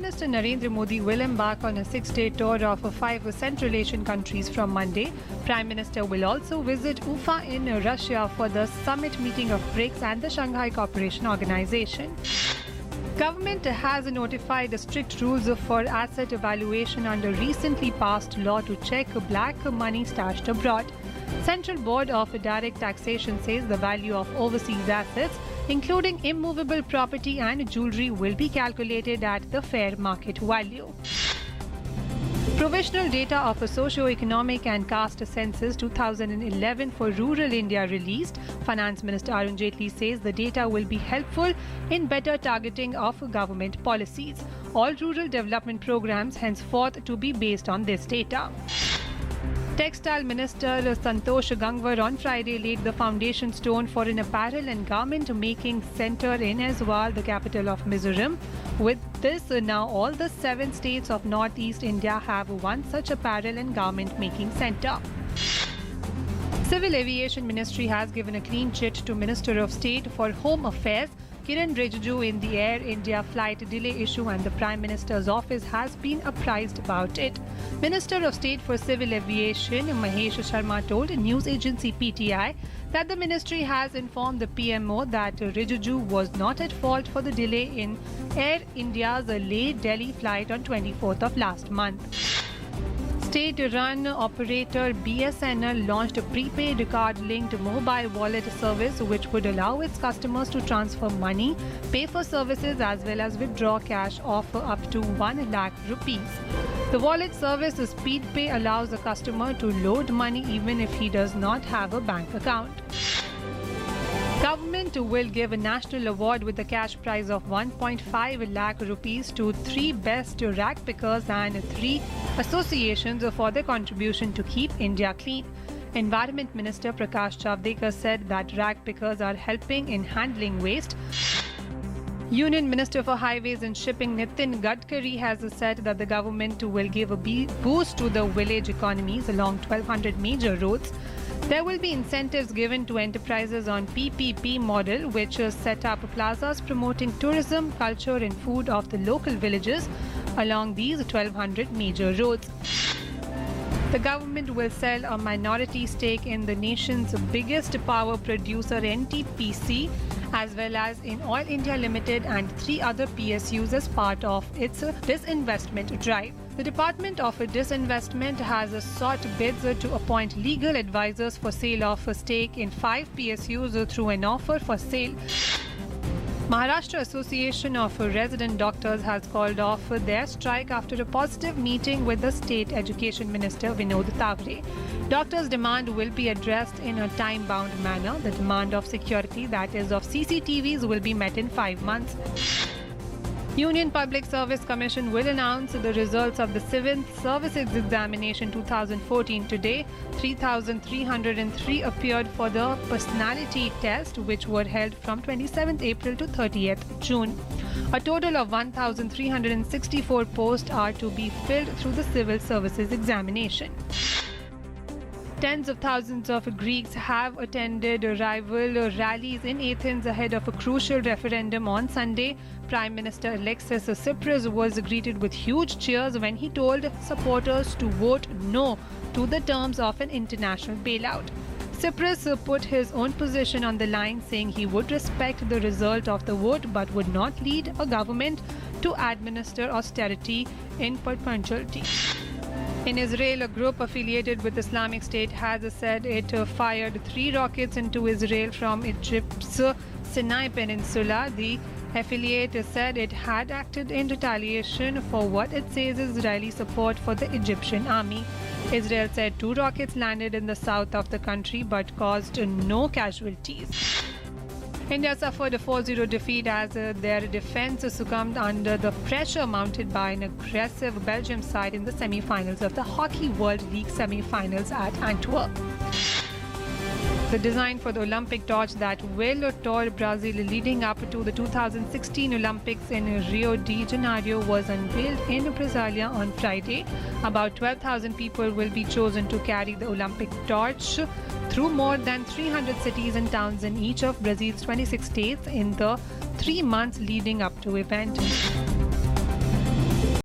Minister Narendra Modi will embark on a 6-day tour of 5 Central Asian countries from Monday. Prime Minister will also visit Ufa in Russia for the summit meeting of BRICS and the Shanghai Cooperation Organization. Government has notified strict rules for asset evaluation under recently passed law to check black money stashed abroad. Central Board of Direct Taxation says the value of overseas assets, including immovable property and jewelry, will be calculated at the fair market value. Provisional data of a socio-economic and caste census 2011 for rural India released. Finance Minister Arun Jaitley says the data will be helpful in better targeting of government policies. All rural development programs henceforth to be based on this data. Textile Minister Santosh Gangwar on Friday laid the foundation stone for an apparel and garment making centre in Aizawl, the capital of Mizoram. With this, now all the 7 states of Northeast India have one such apparel and garment making centre. Civil Aviation Ministry has given a clean chit to Minister of State for Home Affairs Kiren Rijiju in the Air India flight delay issue, and the Prime Minister's office has been apprised about it. Minister of State for Civil Aviation Mahesh Sharma told news agency PTI that the ministry has informed the PMO that Rijiju was not at fault for the delay in Air India's Leh Delhi flight on 24th of last month. State-run operator BSNL launched a prepaid card-linked mobile wallet service which would allow its customers to transfer money, pay for services as well as withdraw cash of up to 1 lakh rupees. The wallet service SpeedPay allows the customer to load money even if he does not have a bank account. Government will give a national award with a cash prize of 1.5 lakh rupees to 3 best rag pickers and 3 associations for their contribution to keep India clean. Environment Minister Prakash Javadekar said that rag pickers are helping in handling waste. Union Minister for Highways and Shipping Nitin Gadkari has said that the government will give a boost to the village economies along 1,200 major roads. There will be incentives given to enterprises on PPP model, which set up plazas promoting tourism, culture and food of the local villages along these 1,200 major roads. The government will sell a minority stake in the nation's biggest power producer NTPC, as well as in Oil India Limited and 3 other PSUs as part of its disinvestment drive. The Department of Disinvestment has sought bids to appoint legal advisors for sale of a stake in 5 PSUs through an offer for sale. Maharashtra Association of Resident Doctors has called off their strike after a positive meeting with the State Education Minister Vinod Tavre. Doctors' demand will be addressed in a time-bound manner. The demand of security, that is of CCTVs, will be met in 5 months. Union Public Service Commission will announce the results of the Civil Services Examination 2014 today. 3,303 appeared for the personality test, which were held from 27th April to 30th June. A total of 1,364 posts are to be filled through the Civil Services Examination. Tens of thousands of Greeks have attended rival rallies in Athens ahead of a crucial referendum on Sunday. Prime Minister Alexis Tsipras was greeted with huge cheers when he told supporters to vote no to the terms of an international bailout. Tsipras put his own position on the line, saying he would respect the result of the vote but would not lead a government to administer austerity in perpetuity. In Israel, a group affiliated with Islamic State has said it fired 3 rockets into Israel from Egypt's Sinai Peninsula. The affiliate said it had acted in retaliation for what it says is Israeli support for the Egyptian army. Israel said 2 rockets landed in the south of the country but caused no casualties. India suffered a 4-0 defeat as their defence succumbed under the pressure mounted by an aggressive Belgium side in the semi-finals of the Hockey World League semi-finals at Antwerp. The design for the Olympic torch that will tour Brazil leading up to the 2016 Olympics in Rio de Janeiro was unveiled in Brasilia on Friday. About 12,000 people will be chosen to carry the Olympic torch through more than 300 cities and towns in each of Brazil's 26 states in the 3 months leading up to the event.